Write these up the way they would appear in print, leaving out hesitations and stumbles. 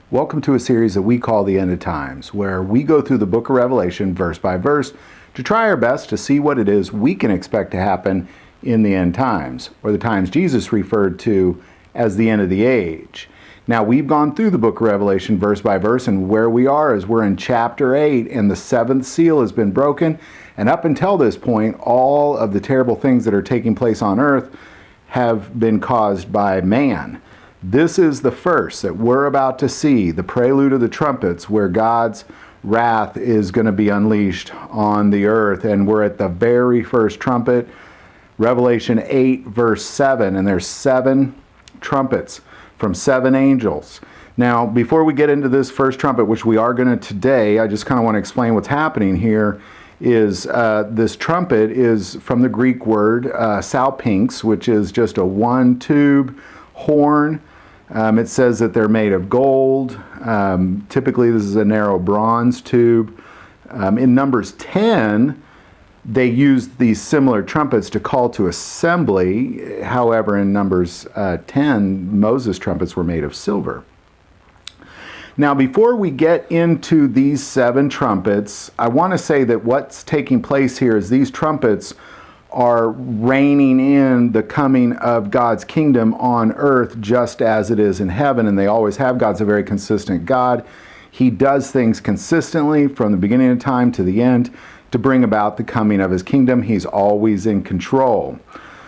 Welcome to a series that we call The End of Times, where we go through the book of Revelation verse by verse to try our best to see what it is we can expect to happen in the end times, or the times Jesus referred to as the end of the age. Now, we've gone through the book of Revelation verse by verse, and where we are is we're in chapter 8, and the seventh seal has been broken, and up until this point, all of the terrible things that are taking place on earth have been caused by man. This is the first that we're about to see, the prelude of the trumpets, where God's wrath is going to be unleashed on the earth. And we're at the very first trumpet, Revelation 8, verse 7. And there's 7 trumpets from 7 angels. Now, before we get into this first trumpet, which we are going to today, I just kind of want to explain what's happening here. Is this trumpet is from the Greek word salpinx, which is just a one-tube horn. It says that they're made of gold. Typically, this is a narrow bronze tube. In Numbers 10, they used these similar trumpets to call to assembly. However, in Numbers 10, Moses' trumpets were made of silver. Now, before we get into these 7 trumpets, I want to say that what's taking place here is these trumpets are reigning in the coming of God's kingdom on earth just as it is in heaven, and they always have. God's a very consistent God. He does things consistently from the beginning of time to the end to bring about the coming of his kingdom. He's always in control.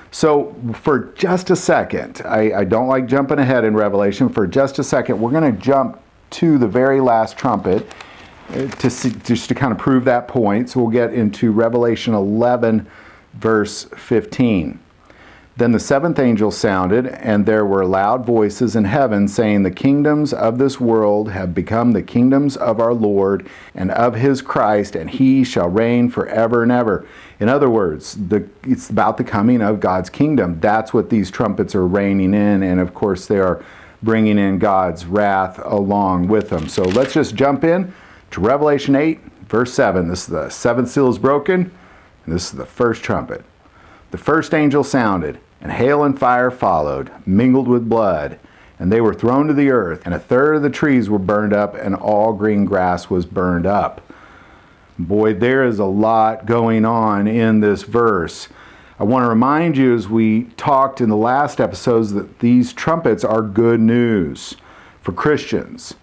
So for just a second, I don't like jumping ahead in Revelation. For just a second, we're going to jump to the very last trumpet just to kind of prove that point. So we'll get into Revelation 11, verse 15. Then the 7th angel sounded, and there were loud voices in heaven saying, "The kingdoms of this world have become the kingdoms of our Lord and of his Christ, and he shall reign forever and ever." In other words, it's about the coming of God's kingdom. That's what these trumpets are reigning in, and of course they are bringing in God's wrath along with them. So let's just jump in to Revelation 8, verse 7. This is the 7th seal is broken, and this is the first trumpet. The first angel sounded, and hail and fire followed, mingled with blood, and they were thrown to the earth, and 1/3 of the trees were burned up, and all green grass was burned up. Boy, there is a lot going on in this verse. I want to remind you, as we talked in the last episodes, that these trumpets are good news for Christians.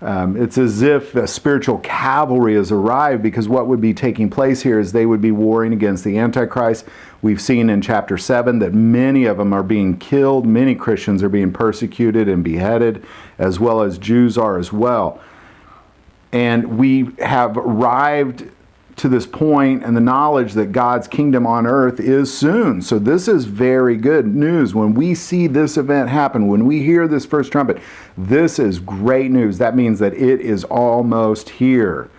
It's as if a spiritual cavalry has arrived, because what would be taking place here is they would be warring against the Antichrist. We've seen in chapter 7 that many of them are being killed. Many Christians are being persecuted and beheaded, as well as Jews are as well. And we have arrived to this point and the knowledge that God's kingdom on earth is soon. So this is very good news. When we see this event happen, when we hear this first trumpet, this is great news. That means that it is almost here.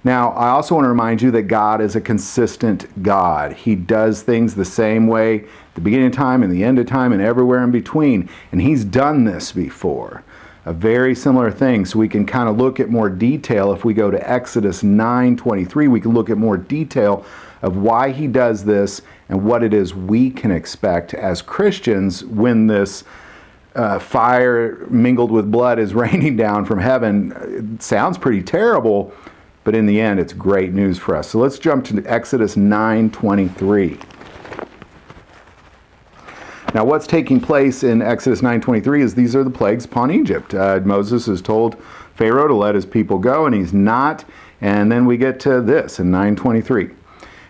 Now, I also want to remind you that God is a consistent God. He does things the same way at the beginning of time and the end of time and everywhere in between. And he's done this before. A very similar thing. So we can kind of look at more detail. If we go to Exodus 9:23, we can look at more detail of why he does this and what it is we can expect as Christians when this fire mingled with blood is raining down from heaven. It sounds pretty terrible, but in the end, it's great news for us. So let's jump to Exodus 9:23. Now, what's taking place in Exodus 9:23 is these are the plagues upon Egypt. Moses has told Pharaoh to let his people go, and he's not. And then we get to this in 9:23.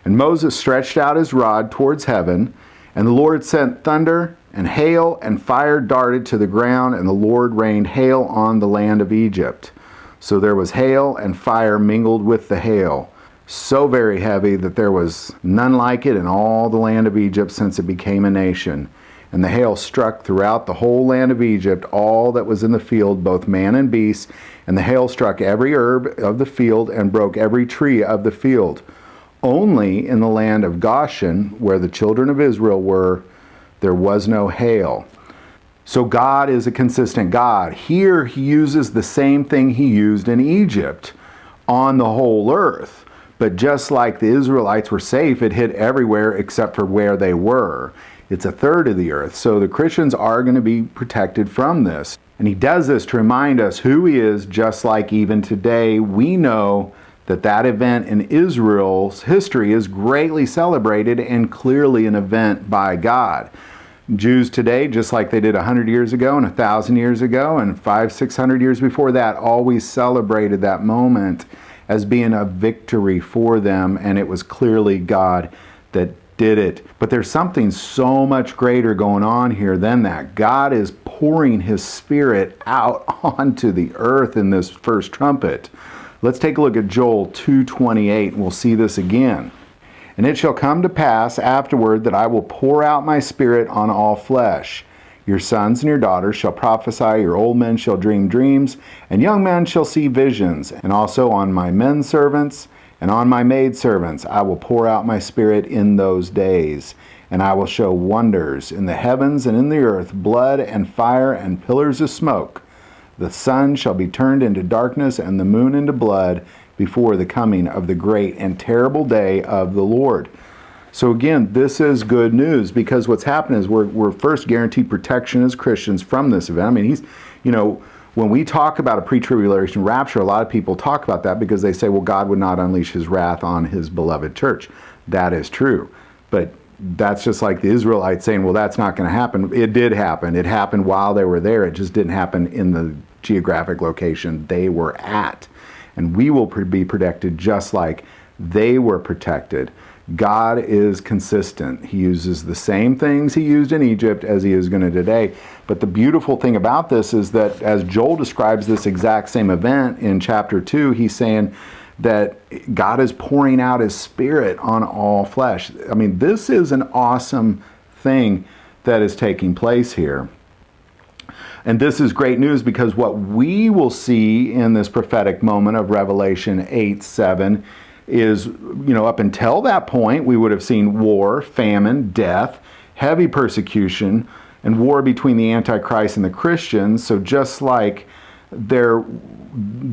And Moses stretched out his rod towards heaven, and the Lord sent thunder, and hail, and fire darted to the ground, and the Lord rained hail on the land of Egypt. So there was hail and fire mingled with the hail, so very heavy that there was none like it in all the land of Egypt since it became a nation. And the hail struck throughout the whole land of Egypt, all that was in the field, both man and beast. And the hail struck every herb of the field and broke every tree of the field. Only in the land of Goshen, where the children of Israel were, there was no hail. So God is a consistent God. Here he uses the same thing he used in Egypt on the whole earth. But just like the Israelites were safe, it hit everywhere except for where they were. It's a third of the earth. So the Christians are going to be protected from this. And he does this to remind us who he is, just like even today we know that that event in Israel's history is greatly celebrated and clearly an event by God. Jews today, just like they did 100 years ago and 1,000 years ago and 500-600 years before that, always celebrated that moment as being a victory for them, and it was clearly God that did it. But there's something so much greater going on here than that. God is pouring his Spirit out onto the earth in this first trumpet. Let's take a look at Joel 2:28, and we'll see this again. And it shall come to pass afterward that I will pour out my Spirit on all flesh. Your sons and your daughters shall prophesy, your old men shall dream dreams, and young men shall see visions. And also on my men servants and on my maidservants I will pour out my Spirit in those days. And I will show wonders in the heavens and in the earth, blood and fire and pillars of smoke. The sun shall be turned into darkness and the moon into blood before the coming of the great and terrible day of the Lord. So again, this is good news, because what's happened is we're first guaranteed protection as Christians from this event. I mean, when we talk about a pre-tribulation rapture, a lot of people talk about that because they say, well, God would not unleash his wrath on his beloved church. That is true. But that's just like the Israelites saying, well, that's not going to happen. It did happen. It happened while they were there. It just didn't happen in the geographic location they were at. And we will be protected just like they were protected. God is consistent. He uses the same things he used in Egypt as he is going to today. But the beautiful thing about this is that as Joel describes this exact same event in chapter 2, he's saying that God is pouring out his Spirit on all flesh. I mean, this is an awesome thing that is taking place here. And this is great news, because what we will see in this prophetic moment of Revelation 8:7 is, up until that point, we would have seen war, famine, death, heavy persecution, and war between the Antichrist and the Christians. So just like the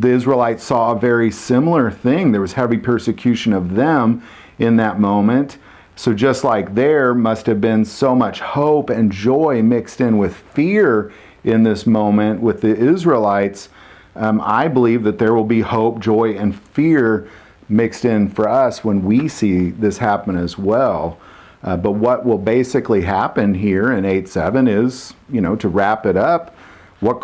Israelites saw a very similar thing, there was heavy persecution of them in that moment. So just like there must have been so much hope and joy mixed in with fear in this moment with the Israelites, I believe that there will be hope, joy, and fear mixed in for us when we see this happen as well. But what will basically happen here in 8:7 is, to wrap it up, what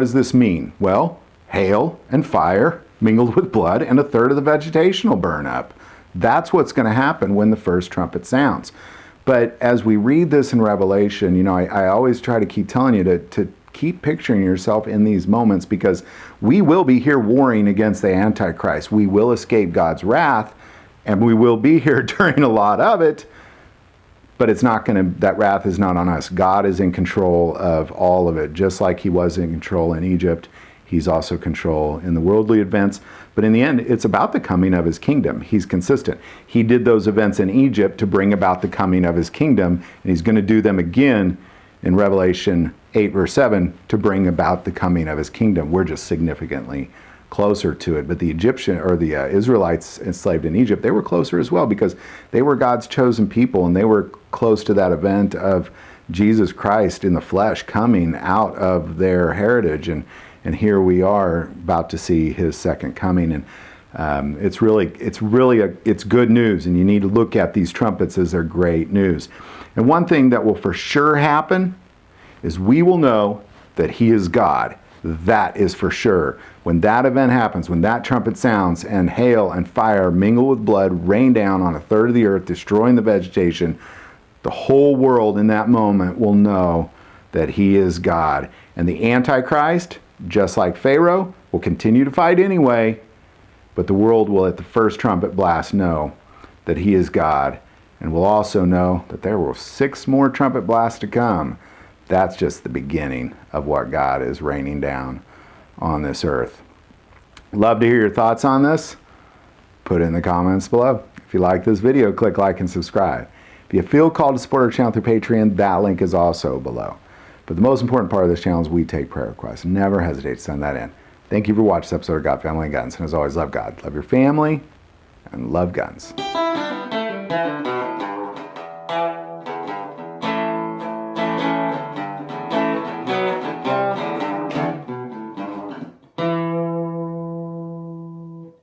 does this mean? Well, hail and fire mingled with blood, and a third of the vegetation will burn up. That's what's going to happen when the first trumpet sounds. But as we read this in Revelation, I always try to keep telling you to keep picturing yourself in these moments, because we will be here warring against the Antichrist. We will escape God's wrath, and we will be here during a lot of it, but that wrath is not on us. God is in control of all of it, just like he was in control in Egypt. He's also in control in the worldly events. But in the end, it's about the coming of his kingdom. He's consistent. He did those events in Egypt to bring about the coming of his kingdom, and he's going to do them again in Revelation 8 verse 7 to bring about the coming of his kingdom. We're just significantly closer to it. But the Israelites enslaved in Egypt, they were closer as well, because they were God's chosen people, and they were close to that event of Jesus Christ in the flesh coming out of their heritage. And here we are about to see his second coming. And it's good news, and you need to look at these trumpets as they're great news. And one thing that will for sure happen is we will know that he is God. That is for sure. When that event happens, when that trumpet sounds and hail and fire mingle with blood rain down on a third of the earth, destroying the vegetation, the whole world in that moment will know that he is God. And the Antichrist, just like Pharaoh, will continue to fight anyway, but the world will at the first trumpet blast know that he is God, and will also know that there were 6 more trumpet blasts to come. That's just the beginning of what God is raining down on this earth. Love to hear your thoughts on this. Put it in the comments below. If you like this video, click like and subscribe. If you feel called to support our channel through Patreon, that link is also below. But the most important part of this channel is we take prayer requests. Never hesitate to send that in. Thank you for watching this episode of God, Family, and Guns. And as always, love God, love your family, and love guns.